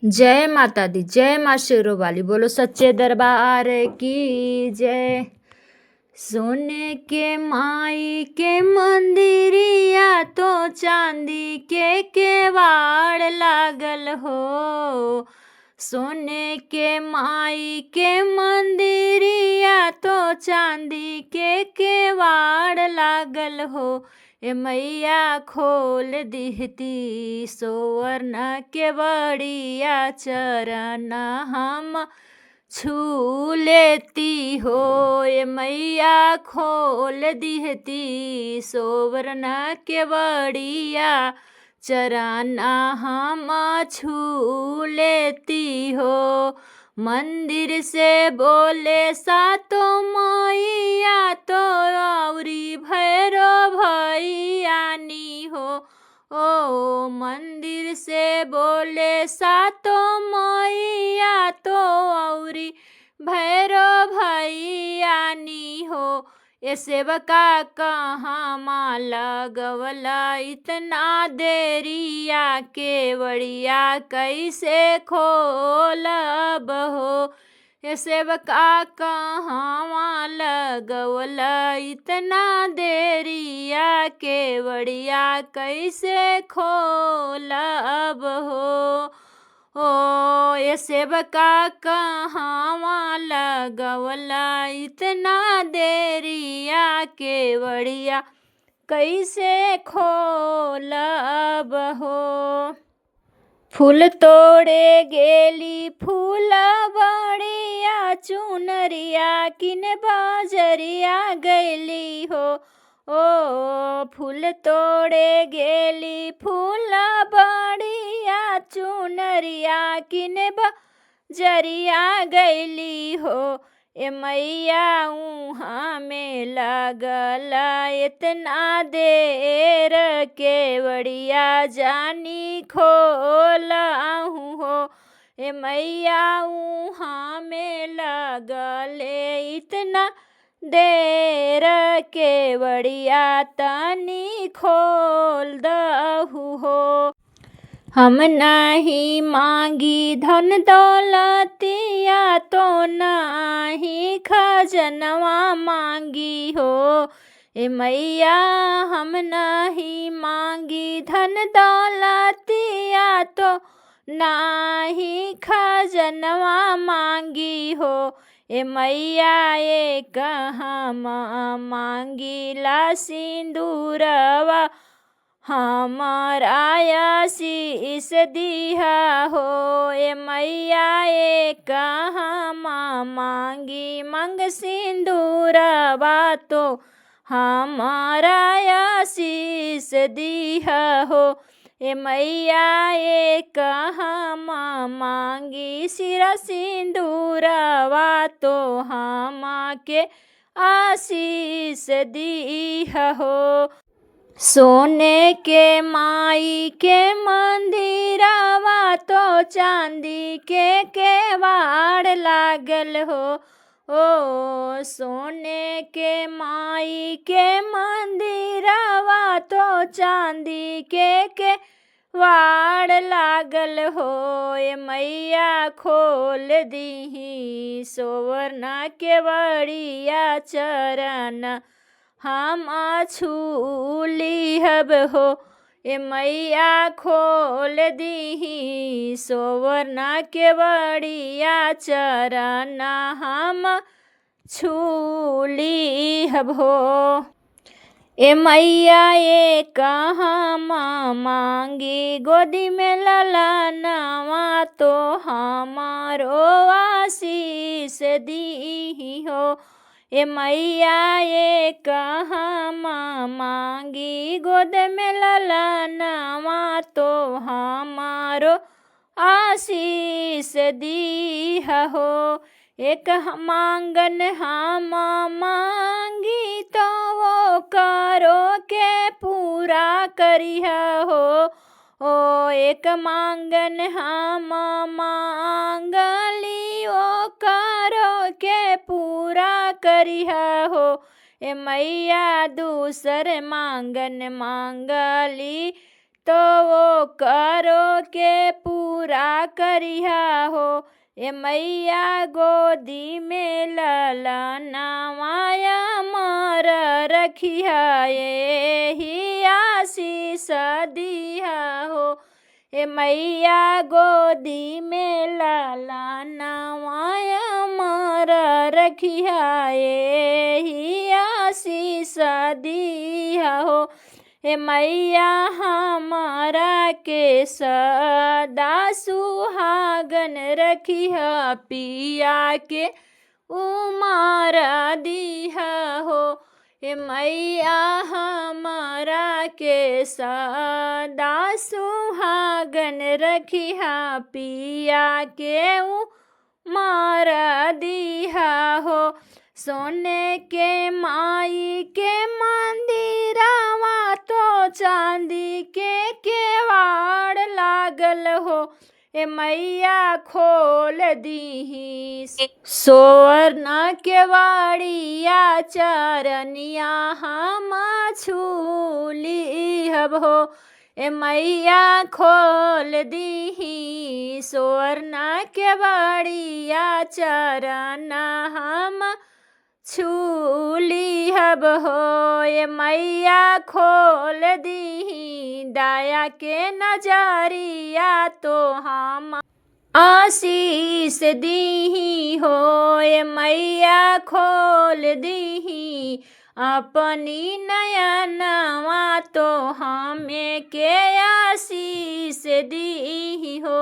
जय माता दी, जय माँ शेरों वाली। बोलो सच्चे दरबार की जय। सोने के माई के मंदिरिया तो चांदी के केवाड़ लागल हो। सोने के माई के मंदिरिया तो चांदी के केवाड़ लागल हो। ए मैया खोल दिहती सोवर्ण के बड़िया चरण हम छू लेती हो। ए मैया खोल दिहती सोवर्ण के बड़िया चरण हम छू लेती हो। मंदिर से बोले सातो मैया तो औरी भैरो भैयानी हो। ओ मंदिर से बोले सातो मैया तो औरी भैरो भैयानी हो। ये सेवका कहाँ माँ लगवला इतना देरिया केवड़िया कैसे खोलब हो। ये सेवका कहाँ लगवला इतना देरिया केवड़िया कैसे खोलब हो। ओ ये सेवका कहाँ लगवला इतना देरिया केवड़िया कैसे खोलब हो। फूल तोड़े गेली फूल बड़िया चुनरिया किन बाजरिया गैली हो। ओ फूल तोड़े गेली फूल बड़िया चुनरिया किन बाजरिया गैली हो। ए मैया उहाँ में लगला इतना देर केवड़िया जानी खोलहूँ हो। ए मैया उहाँ में लगले इतना देर केवड़िया तनी खोल दहु हो। हम नहीं मांगी धन दौलतिया तो नहीं खजनवा मांगी हो। ए मैया हम नहीं मांगी धन दौलतिया तो नहीं खजनवा मांगी हो। ए मैया ये कहाँ मांगीला सिंदूरवा हमारा आशीष दिहा हो। ए मैया ये कहाँ मांगी मंग सिंदूरवा तो हमारा आशीष दिहा हो। ए मैया ये कहाँ मांगी सिरा सिंदूरवा तो हमा के आशीष दिहा हो। सोने के माई के मंदिरवा तो चांदी के केवाड़ लागल हो। ओ सोने के माई के मंदिरवा तो चांदी के केवाड़ लागल हो। ए मैया खोल दीही सोवर्ण के बड़िया चरण हम छू लिहब हो। ए मैया खोल दीही सोवर्ण के बड़िया चरण हम छू लिहब हो। ए मैया ये कहाँ मांगी गोदी में ललनवा तो हमारो आशीष दीही हो। ए मैया ये कहाँ मांगी गोद में ललनवा तो हमारो आशीष दीहा हो। एक मांगन हम मांगी तो वो करो के पूरा करिहा हो। ओ एक मांगन हम मांगली ओ करो के पूरा करिहा हो। ए मैया दूसर मांगन मांगली तो वो करो के पूरा करिहा हो। ए मैया गोदी में ललनवाया मर रखिहा, यही आशीष दिहा हो। ए मैया गोदी में ललनवाया मर रखिहा, यही आशीष दिहा हो। ए मैया हमारा के सदा सुहागन रखिहा, पिया के उमर दिहा हो। ए मैया हमारा के सदा सुहागन रखिहा, पिया के उमर दिहा हो। सोने के माई के मंदिरवा तो चांदी के केवाड़ लागल हो। ए मैया खोल दीही स्वर्ण केवाड़िया, चरनिया हम छूलिहब हो। ए मैया खोल दीही स्वर्ण केवाड़िया, चरण हम छूलिहब हो। ए मैया खोल दीही दया के नजरिया, तो हम आशीष दीही हो। ए मैया खोल दीही अपनी नयनवा, तो हमें के आशीष दीही हो।